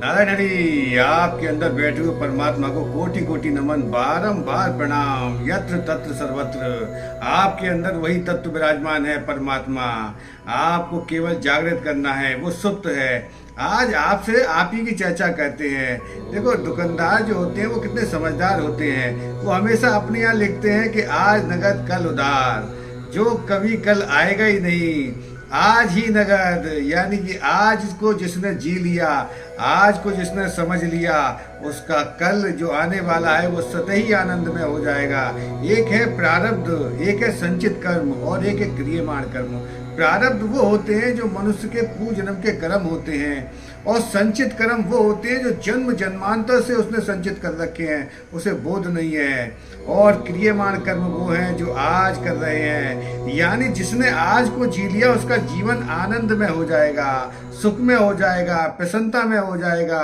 नारायण हरि। आपके अंदर बैठे हुए परमात्मा को कोटि कोटि नमन, बारंबार प्रणाम। यत्र तत्र सर्वत्र आपके अंदर वही तत्व विराजमान है, परमात्मा। आपको केवल जागृत करना है, वो सुप्त है। आज आपसे आप ही की चर्चा करते हैं। देखो, दुकानदार जो होते हैं वो कितने समझदार होते हैं। वो हमेशा अपने यहाँ लिखते हैं कि आज नगद कल उधार, जो कभी कल आएगा ही नहीं। आज ही नगद, यानी कि आज को जिसने जी लिया, आज को जिसने समझ लिया, उसका कल जो आने वाला है वो सतही आनंद में हो जाएगा। एक है प्रारब्ध, एक है संचित कर्म और एक है क्रियमाण कर्म। प्रारब्ध वो होते हैं जो मनुष्य के पूर्व जन्म के कर्म होते हैं, और संचित कर्म वो होते हैं जो जन्म जन्मांतर से उसने संचित कर रखे हैं, उसे बोध नहीं है। और क्रियमाण कर्म वो हैं जो आज कर रहे हैं, यानी जिसने आज को जी लिया उसका जीवन आनंद में हो जाएगा, सुख में हो जाएगा, प्रसन्नता में हो जाएगा।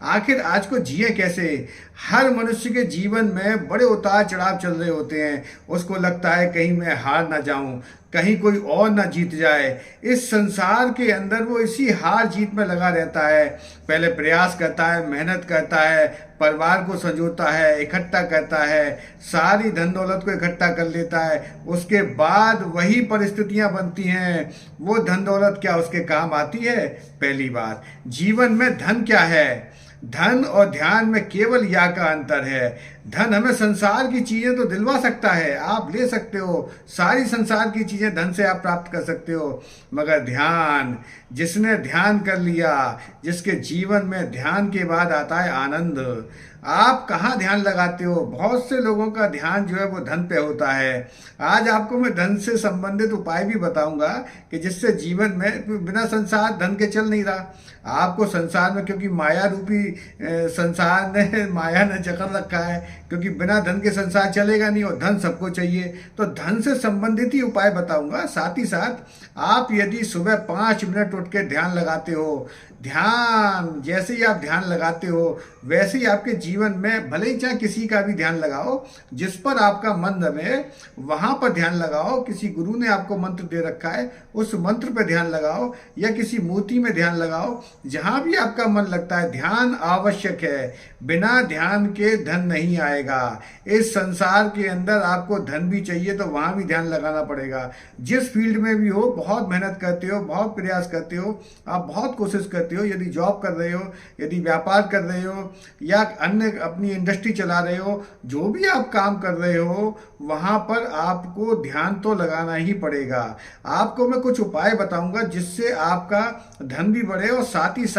आखिर आज को जिए कैसे? हर मनुष्य के जीवन में बड़े उतार चढ़ाव चल रहे होते हैं। उसको लगता है कहीं मैं हार ना जाऊं, कहीं कोई और ना जीत जाए। इस संसार के अंदर वो इसी हार जीत में लगा रहता है। पहले प्रयास करता है, मेहनत करता है, परिवार को संजोता है, इकट्ठा करता है, सारी धन दौलत को इकट्ठा कर लेता है। उसके बाद वही परिस्थितियां बनती हैं। वो धन दौलत क्या उसके काम आती है? पहली बात, जीवन में धन क्या है? धन और ध्यान में केवल या का अंतर है। धन हमें संसार की चीजें तो दिलवा सकता है, आप ले सकते हो, सारी संसार की चीजें धन से आप प्राप्त कर सकते हो, मगर ध्यान, जिसने ध्यान कर लिया, जिसके जीवन में ध्यान के बाद आता है आनंद। आप कहाँ ध्यान लगाते हो? बहुत से लोगों का ध्यान जो है वो धन पे होता है। आज आपको मैं धन से संबंधित उपाय भी बताऊंगा कि जिससे जीवन में बिना संसार धन के चल नहीं रहा। आपको संसार में, क्योंकि माया रूपी संसार ने, माया ने जकड़ रखा है, क्योंकि बिना धन के संसार चलेगा नहीं और धन सबको चाहिए। तो धन से संबंधित ही उपाय बताऊंगा। साथ ही साथ आप यदि सुबह 5 मिनट उठ के ध्यान लगाते हो, ध्यान जैसे ही आप ध्यान लगाते हो वैसे ही आपके जीवन में, भले ही चाहे किसी का भी ध्यान लगाओ, जिस पर आपका मन रमे वहां पर ध्यान लगाओ। किसी गुरु ने आपको मंत्र दे रखा है, उस मंत्र पर ध्यान लगाओ, या किसी मूर्ति में ध्यान लगाओ। जहां भी आपका मन लगता है, ध्यान आवश्यक है। बिना ध्यान के धन नहीं आएगा। इस संसार के अंदर आपको धन भी चाहिए तो वहां भी ध्यान लगाना पड़ेगा। जिस फील्ड में भी हो, बहुत मेहनत करते हो, बहुत प्रयास करते हो, आप बहुत कोशिश करते हो, यदि जॉब कर रहे हो, यदि व्यापार कर रहे हो, या अन्य अपनी इंडस्ट्री चला रहे हो, जो भी आप काम कर रहे हो, वहां पर आपको ध्यान तो लगाना ही पड़ेगा। आपको मैं कुछ उपाय बताऊंगा जिससे आपका धन भी बढ़े और साथ ही साथ